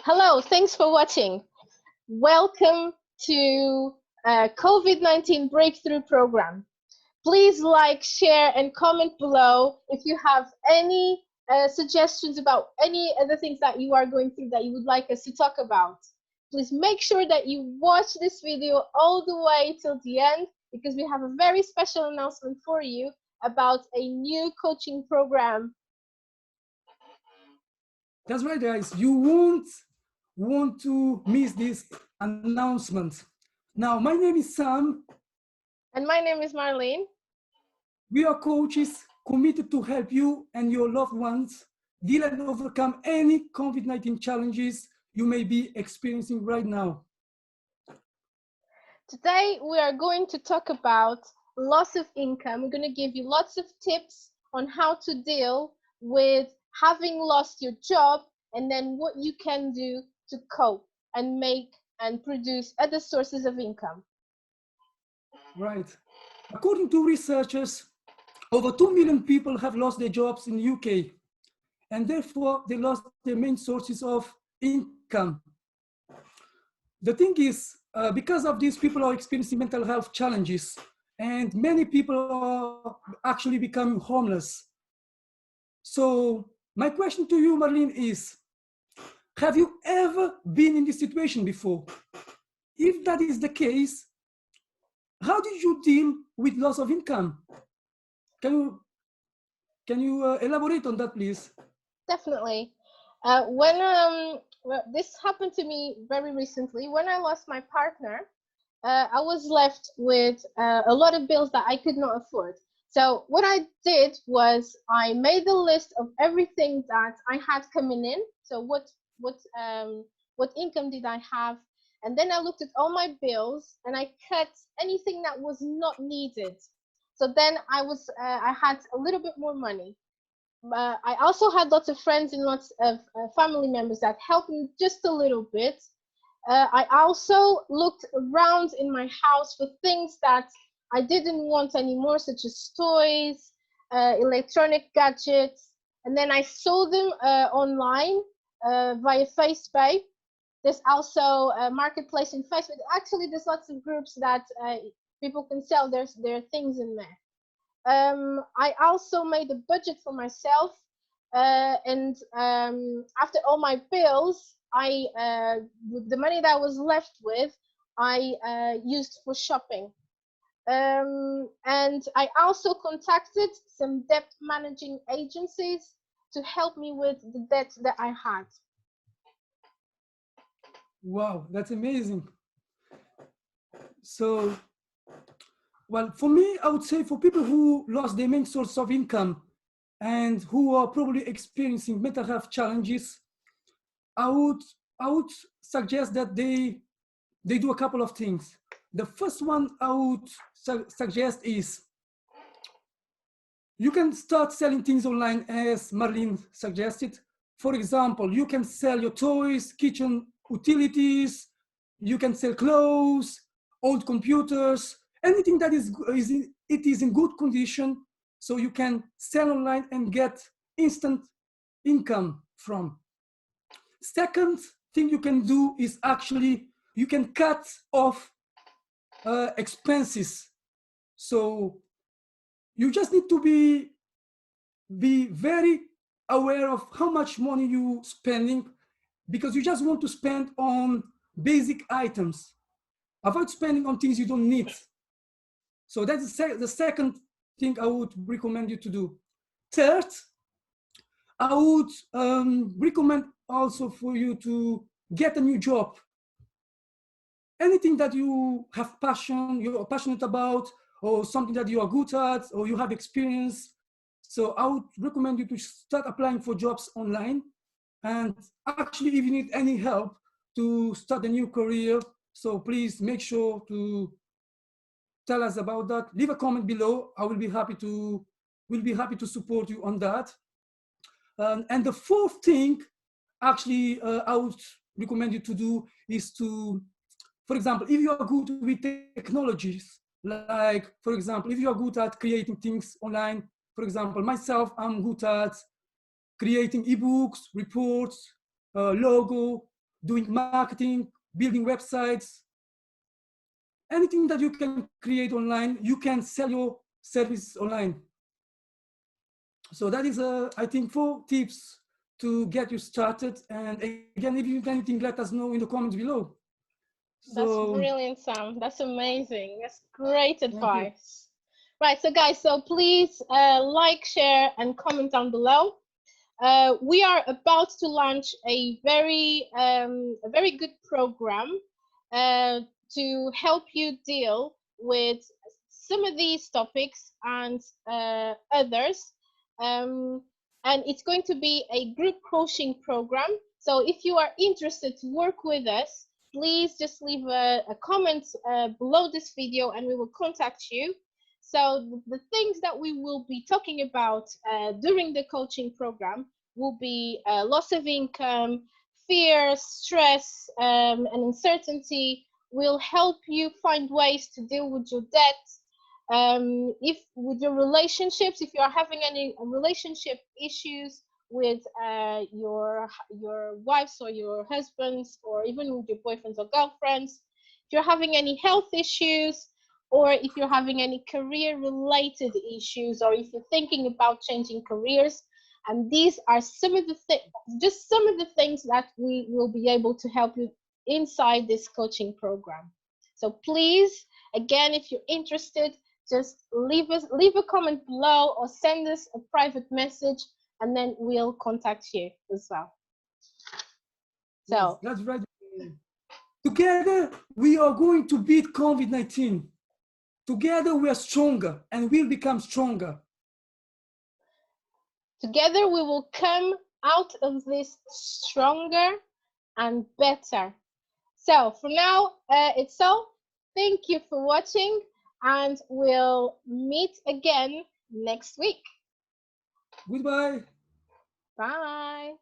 Hello, thanks for watching. Welcome to COVID-19 Breakthrough Program. Please like, share, and comment below if you have any suggestions about any other things that you are going through that you would like us to talk about. Please make sure that you watch this video all the way till the end because we have a very special announcement for you about a new coaching program. That's right, guys. You won't want to miss this announcement. Now, my name is Sam. And my name is Marlene. We are coaches committed to help you and your loved ones deal and overcome any COVID-19 challenges you may be experiencing right now. Today, we are going to talk about loss of income. We're going to give you lots of tips on how to deal with having lost your job and then what you can do to cope and make and produce other sources of income. Right. According to researchers, over 2 million people have lost their jobs in the UK, and therefore they lost their main sources of income. The thing is, because of this, people are experiencing mental health challenges, and many people are actually becoming homeless. So my question to you, Marlene, is, have you ever been in this situation before? If that is the case, how did you deal with loss of income? Can you elaborate on that, please? Definitely. This happened to me very recently. When I lost my partner, I was left with a lot of bills that I could not afford. So what I did was I made a list of everything that I had coming in. So what income did I have? And then I looked at all my bills and I cut anything that was not needed. So then I had a little bit more money. I also had lots of friends and lots of family members that helped me just a little bit. I also looked around in my house for things that I didn't want anymore, such as toys, electronic gadgets, and then I sold them online via Facebook. There's also a marketplace in Facebook. Actually, there's lots of groups that people can sell their things in there. I also made a budget for myself, and after all my bills, the money that I was left with, I used for shopping. And I also contacted some debt managing agencies to help me with the debt that I had. Wow, that's amazing. So, well, for me, I would say for people who lost their main source of income and who are probably experiencing mental health challenges, I would suggest that they do a couple of things. The first one I would suggest is you can start selling things online, as Marlene suggested. For example, you can sell your toys, kitchen utilities, you can sell clothes, old computers, anything that is in good condition, so you can sell online and get instant income from. Second thing you can do is actually you can cut off expenses. So you just need to be very aware of how much money you spending, because you just want to spend on basic items. Avoid spending on things you don't need. So that's the second thing I would recommend you to do. Third, I would recommend also for you to get a new job. Anything that you have you're passionate about, or something that you are good at, or you have experience. So I would recommend you to start applying for jobs online. And actually, if you need any help to start a new career, so please make sure to tell us about that. Leave a comment below. I will be happy to support you on that. And the fourth thing, actually, I would recommend you to do is to, for example, if you are good with technologies, like, for example, if you are good at creating things online, for example, myself, I'm good at creating ebooks, reports, logo, doing marketing, building websites, anything that you can create online, you can sell your service online. So that is, I think, 4 tips to get you started. And again, if you need anything, let us know in the comments below. That's So brilliant, Sam. That's amazing. That's great thank you. advice. Right, so guys, so please like, share, and comment down below. We are about to launch a very good program uh, to help you deal with some of these topics and others. Um, and it's going to be a group coaching program. So if you are interested to work with us, please just leave a comment below this video and we will contact you. So the things that we will be talking about during the coaching program will be loss of income, fear, stress, and uncertainty. Will help you find ways to deal with your debt. If with your relationships, if you are having any relationship issues with your wives or your husbands, or even with your boyfriends or girlfriends, if you're having any health issues, or if you're having any career related issues, or if you're thinking about changing careers, and these are some of the just some of the things that we will be able to help you inside this coaching program. So please, again, if you're interested, just leave a comment below or send us a private message, and then we'll contact you as well. Yes, So that's right. Together, we are going to beat COVID-19. Together, we are stronger and will become stronger. together we will come out of this stronger and better. So for now, it's all. Thank you for watching, and we'll meet again next week. Goodbye. Bye.